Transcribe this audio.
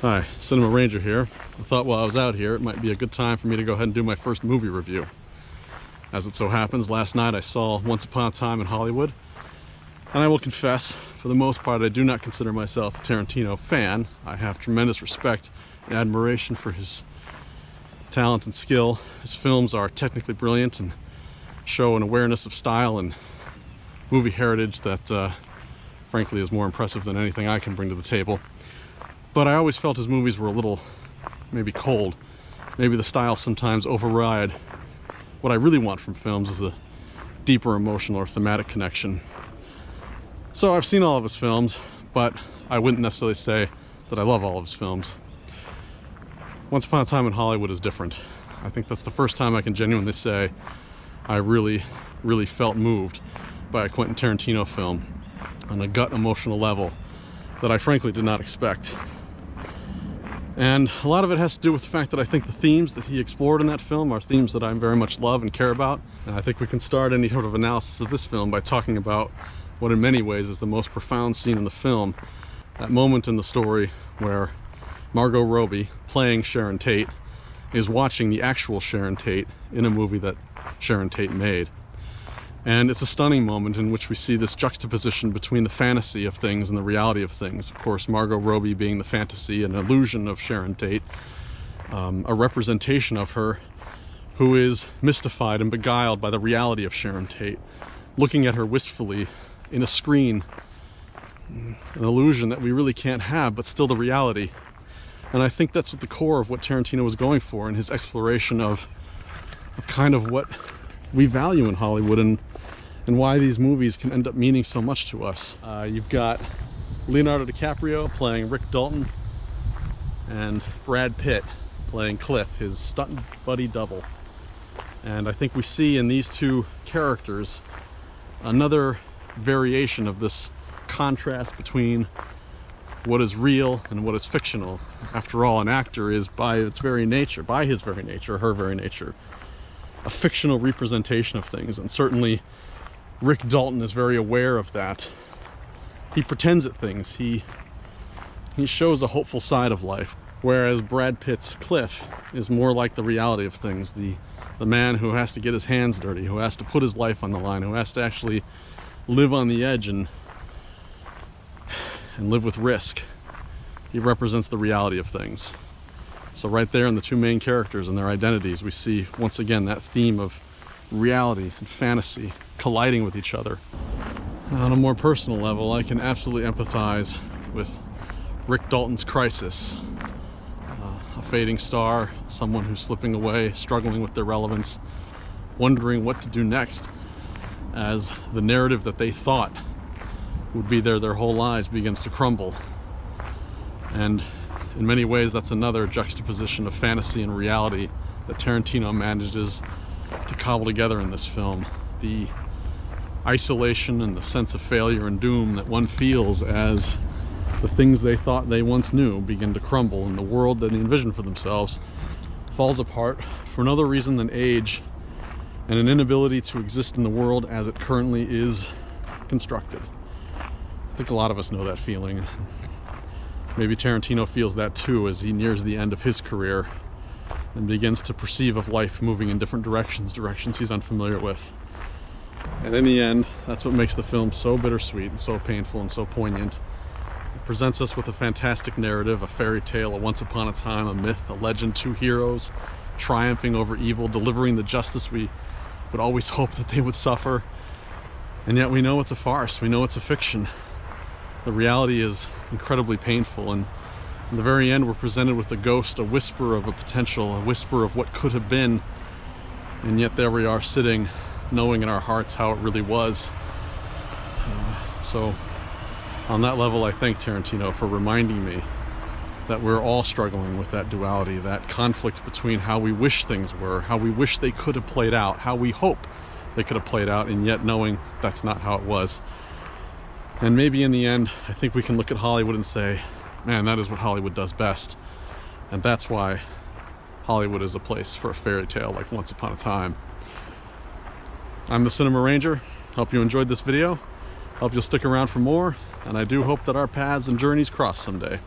Hi, Cinema Ranger here. I thought while I was out here it might be a good time for me to go ahead and do my first movie review. As it so happens, last night I saw Once Upon a Time in Hollywood, and I will confess, for the most part I do not consider myself a Tarantino fan. I have tremendous respect and admiration for his talent and skill. His films are technically brilliant and show an awareness of style and movie heritage that frankly is more impressive than anything I can bring to the table. But I always felt his movies were a little, maybe cold. Maybe the style sometimes override what I really want from films is a deeper emotional or thematic connection. So I've seen all of his films, but I wouldn't necessarily say that I love all of his films. Once Upon a Time in Hollywood is different. I think that's the first time I can genuinely say I really felt moved by a Quentin Tarantino film on a gut emotional level that I frankly did not expect. And a lot of it has to do with the fact that I think the themes that he explored in that film are themes that I very much love and care about. And I think we can start any sort of analysis of this film by talking about what in many ways is the most profound scene in the film. That moment in the story where Margot Robbie, playing Sharon Tate, is watching the actual Sharon Tate in a movie that Sharon Tate made. And it's a stunning moment in which we see this juxtaposition between the fantasy of things and the reality of things. Of course, Margot Robbie being the fantasy, an illusion of Sharon Tate, a representation of her who is mystified and beguiled by the reality of Sharon Tate, looking at her wistfully in a screen, an illusion that we really can't have, but still the reality. And I think that's at the core of what Tarantino was going for in his exploration of kind of what we value in Hollywood and why these movies can end up meaning so much to us. You've got Leonardo DiCaprio playing Rick Dalton and Brad Pitt playing Cliff, his stunt buddy double. And I think we see in these two characters another variation of this contrast between what is real and what is fictional. After all, an actor is by his very nature, her very nature, a fictional representation of things, and certainly Rick Dalton is very aware of that. He pretends at things. He shows a hopeful side of life, whereas Brad Pitt's Cliff is more like the reality of things, the man who has to get his hands dirty, who has to put his life on the line, who has to actually live on the edge and live with risk. He represents the reality of things. So right there in the two main characters and their identities, we see once again that theme of reality and fantasy colliding with each other. On a more personal level, I can absolutely empathize with Rick Dalton's crisis. A fading star, someone who's slipping away, struggling with their relevance, wondering what to do next as the narrative that they thought would be there their whole lives begins to crumble. And in many ways, that's another juxtaposition of fantasy and reality that Tarantino manages to cobble together in this film. The isolation and the sense of failure and doom that one feels as the things they thought they once knew begin to crumble and the world that they envisioned for themselves falls apart for no other reason than age and an inability to exist in the world as it currently is constructed. I think a lot of us know that feeling. Maybe Tarantino feels that too as he nears the end of his career and begins to perceive of life moving in different directions he's unfamiliar with. And in the end, that's what makes the film so bittersweet and so painful and so poignant. It presents us with a fantastic narrative, a fairy tale, a once upon a time, a myth, a legend, two heroes triumphing over evil, delivering the justice we would always hope that they would suffer. And yet we know it's a farce, we know it's a fiction. The reality is incredibly painful, and in the very end we're presented with a ghost, a whisper of a potential, a whisper of what could have been, and yet there we are sitting knowing in our hearts how it really was. So on that level, I thank Tarantino for reminding me that we're all struggling with that duality, that conflict between how we wish things were, how we wish they could have played out, how we hope they could have played out, and yet knowing that's not how it was. And maybe in the end, I think we can look at Hollywood and say, man, that is what Hollywood does best. And that's why Hollywood is a place for a fairy tale like Once Upon a Time. I'm the Cinema Ranger. Hope you enjoyed this video. Hope you'll stick around for more, and I do hope that our paths and journeys cross someday.